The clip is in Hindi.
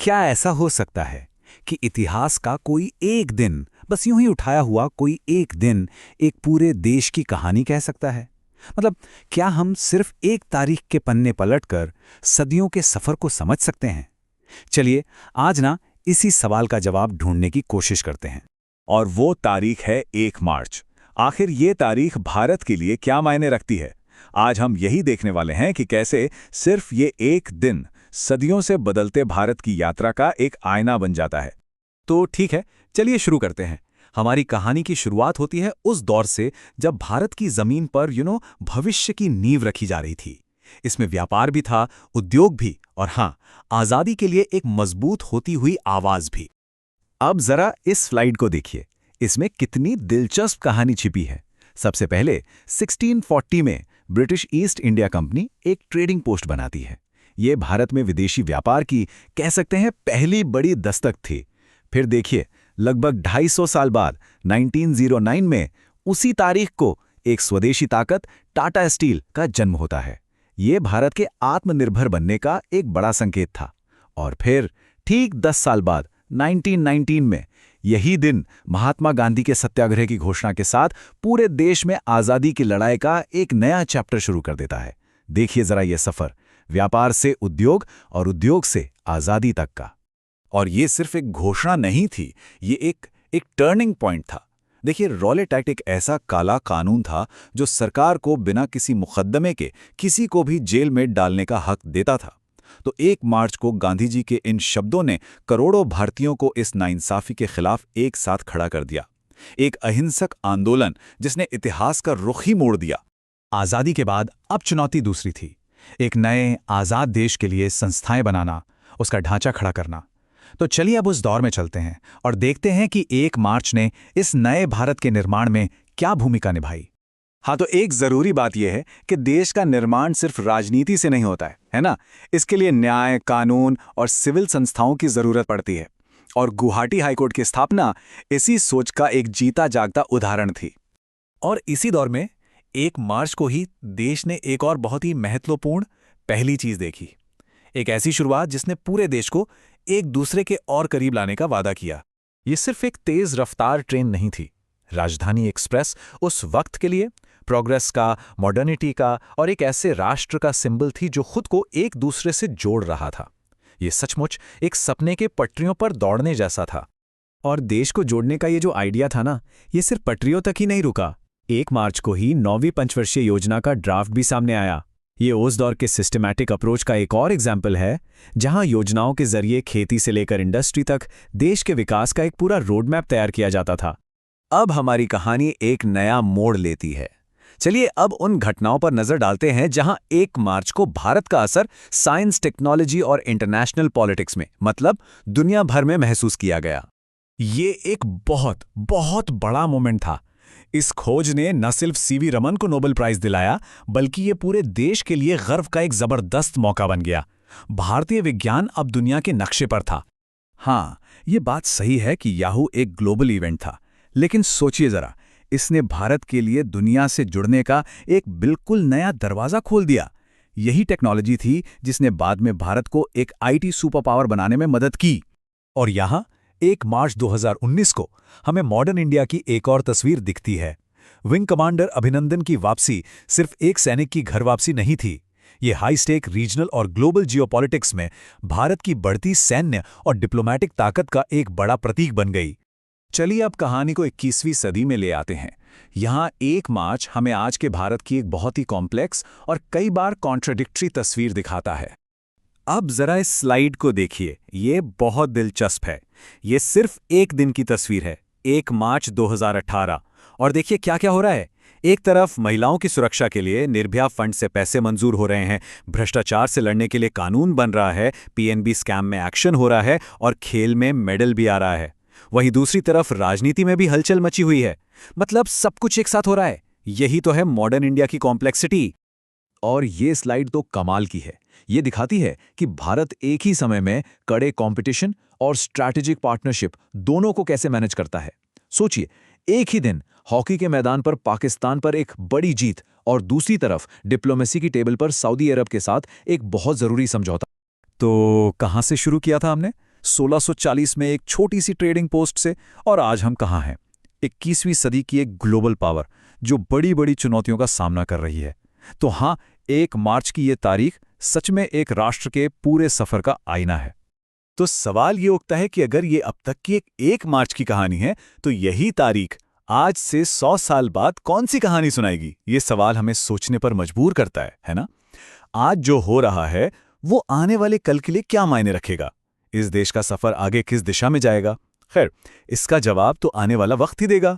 क्या ऐसा हो सकता है कि इतिहास का कोई एक दिन, बस यूं ही उठाया हुआ कोई एक दिन, एक पूरे देश की कहानी कह सकता है? मतलब, क्या हम सिर्फ एक तारीख के पन्ने पलटकर सदियों के सफर को समझ सकते हैं? चलिए, आज ना इसी सवाल का जवाब ढूंढने की कोशिश करते हैं। और वो तारीख है 1 मार्च। आखिर ये तारीख भारत के लिए क्या मायने रखती है? आज हम यही देखने वाले हैं कि कैसे सिर्फ ये एक दिन सदियों से बदलते भारत की यात्रा का एक आईना बन जाता है। तो ठीक है, चलिए शुरू करते हैं। हमारी कहानी की शुरुआत होती है उस दौर से जब भारत की जमीन पर भविष्य की नींव रखी जा रही थी। इसमें व्यापार भी था, उद्योग भी, और हाँ, आजादी के लिए एक मजबूत होती हुई आवाज भी। अब जरा इस स्लाइड को देखिए, इसमें कितनी दिलचस्प कहानी छिपी है। सबसे पहले 1640 में ब्रिटिश ईस्ट इंडिया कंपनी एक ट्रेडिंग पोस्ट बनाती है। ये भारत में विदेशी व्यापार की, कह सकते हैं, पहली बड़ी दस्तक थी। फिर देखिए, लगभग 250 साल बाद 1909 में उसी तारीख को एक स्वदेशी ताकत टाटा स्टील का जन्म होता है। ये भारत के आत्मनिर्भर बनने का एक बड़ा संकेत था। और फिर ठीक 10 साल बाद 1919 में यही दिन महात्मा गांधी के सत्याग्रह की घोषणा के साथ पूरे देश में आजादी की लड़ाई का एक नया चैप्टर शुरू कर देता है। देखिए जरा ये सफर, व्यापार से उद्योग और उद्योग से आजादी तक का। और ये सिर्फ एक घोषणा नहीं थी, ये एक टर्निंग पॉइंट था। देखिए, रॉलेट एक्ट एक ऐसा काला कानून था जो सरकार को बिना किसी मुकदमे के किसी को भी जेल में डालने का हक देता था। तो 1 मार्च को गांधी जी के इन शब्दों ने करोड़ों भारतीयों को इस नाइंसाफी के खिलाफ एक साथ खड़ा कर दिया। एक अहिंसक आंदोलन जिसने इतिहास का रुख ही मोड़ दिया। आजादी के बाद अब चुनौती दूसरी थी, एक नए आजाद देश के लिए संस्थाएं बनाना, उसका ढांचा खड़ा करना। तो चलिए अब उस दौर में चलते हैं और देखते हैं कि 1 मार्च ने इस नए भारत के निर्माण में क्या भूमिका निभाई। हाँ, तो एक जरूरी बात यह है कि देश का निर्माण सिर्फ राजनीति से नहीं होता है ना? इसके लिए न्याय, कानून और सिविल संस्थाओं की जरूरत पड़ती है। और गुवाहाटी हाईकोर्ट की स्थापना इसी सोच का एक जीता जागता उदाहरण थी। और इसी दौर में 1 मार्च को ही देश ने एक और बहुत ही महत्वपूर्ण पहली चीज देखी। एक ऐसी शुरुआत जिसने पूरे देश को एक दूसरे के और करीब लाने का वादा किया। ये सिर्फ एक तेज रफ्तार ट्रेन नहीं थी। राजधानी एक्सप्रेस उस वक्त के लिए प्रोग्रेस का, मॉडर्निटी का और एक ऐसे राष्ट्र का सिंबल थी जो खुद को एक दूसरे से जोड़ रहा था। ये सचमुच एक सपने के पटरियों पर दौड़ने जैसा था। और देश को जोड़ने का ये जो आइडिया था ना, ये सिर्फ पटरियों तक ही नहीं रुका। 1 मार्च को ही 9वीं पंचवर्षीय योजना का ड्राफ्ट भी सामने आया। ये उस दौर के सिस्टमैटिक अप्रोच का एक और एग्जाम्पल है, जहां योजनाओं के जरिए खेती से लेकर इंडस्ट्री तक देश के विकास का एक पूरा रोड मैप तैयार किया जाता था। अब हमारी कहानी एक नया मोड़ लेती है। चलिए अब उन घटनाओं पर नजर डालते हैं जहां 1 मार्च को भारत का असर साइंस, टेक्नोलॉजी और इंटरनेशनल पॉलिटिक्स में, मतलब दुनिया भर में महसूस किया गया। ये एक बहुत बहुत बड़ा मोमेंट था। इस खोज ने न सिर्फ सीवी रमन को नोबेल प्राइज दिलाया, बल्कि ये पूरे देश के लिए गर्व का एक जबरदस्त मौका बन गया। भारतीय विज्ञान अब दुनिया के नक्शे पर था। हाँ, ये बात सही है कि याहू एक ग्लोबल इवेंट था, लेकिन सोचिए जरा, इसने भारत के लिए दुनिया से जुड़ने का एक बिल्कुल नया दरवाजा खोल दिया। यही टेक्नोलॉजी थी जिसने बाद में भारत को एक आईटी सुपर पावर बनाने में मदद की। और यहां 1 मार्च 2019 को हमें मॉडर्न इंडिया की एक और तस्वीर दिखती है। विंग कमांडर अभिनंदन की वापसी सिर्फ एक सैनिक की घर वापसी नहीं थी। ये हाई स्टेक रीजनल और ग्लोबल जियोपॉलिटिक्स में भारत की बढ़ती सैन्य और डिप्लोमैटिक ताकत का एक बड़ा प्रतीक बन गई। चलिए अब कहानी को 21वीं सदी में ले आते हैं। यहाँ 1 मार्च हमें आज के भारत की एक बहुत ही कॉम्प्लेक्स और कई बार कॉन्ट्राडिक्टरी तस्वीर दिखाता है। अब जरा इस स्लाइड को देखिए, ये बहुत दिलचस्प है। ये सिर्फ एक दिन की तस्वीर है, 1 मार्च 2018। और देखिए क्या क्या हो रहा है। एक तरफ महिलाओं की सुरक्षा के लिए निर्भया फंड से पैसे मंजूर हो रहे हैं, भ्रष्टाचार से लड़ने के लिए कानून बन रहा है, पीएनबी स्कैम में एक्शन हो रहा है और खेल में मेडल भी आ रहा है। वहीं दूसरी तरफ राजनीति में भी हलचल मची हुई है। मतलब सब कुछ एक साथ हो रहा है। यही तो है मॉडर्न इंडिया की कॉम्प्लेक्सिटी। और ये स्लाइड तो कमाल की है। ये दिखाती है कि भारत एक ही समय में कड़े कंपटीशन और स्ट्रैटेजिक पार्टनरशिप दोनों को कैसे मैनेज करता है। सोचिए, एक ही दिन हॉकी के मैदान पर पाकिस्तान पर एक बड़ी जीत और दूसरी तरफ डिप्लोमेसी की टेबल पर सऊदी अरब के साथ एक बहुत जरूरी समझौता। तो कहां से शुरू किया था हमने? 1640 में एक छोटी सी ट्रेडिंग पोस्ट से, और आज हम कहाँ हैं? 21वीं सदी की एक ग्लोबल पावर जो बड़ी बड़ी चुनौतियों का सामना कर रही है। तो हाँ, 1 मार्च की ये तारीख सच में एक राष्ट्र के पूरे सफर का आईना है। तो सवाल ये उठता है कि अगर ये अब तक की एक मार्च की कहानी है, तो यही तारीख आज से 100 साल बाद कौन सी कहानी सुनाएगी? ये सवाल हमें सोचने पर मजबूर करता है ना? आज जो हो रहा है वो आने वाले कल के लिए क्या मायने रखेगा? इस देश का सफर आगे किस दिशा में जाएगा? खैर, इसका जवाब तो आने वाला वक्त ही देगा।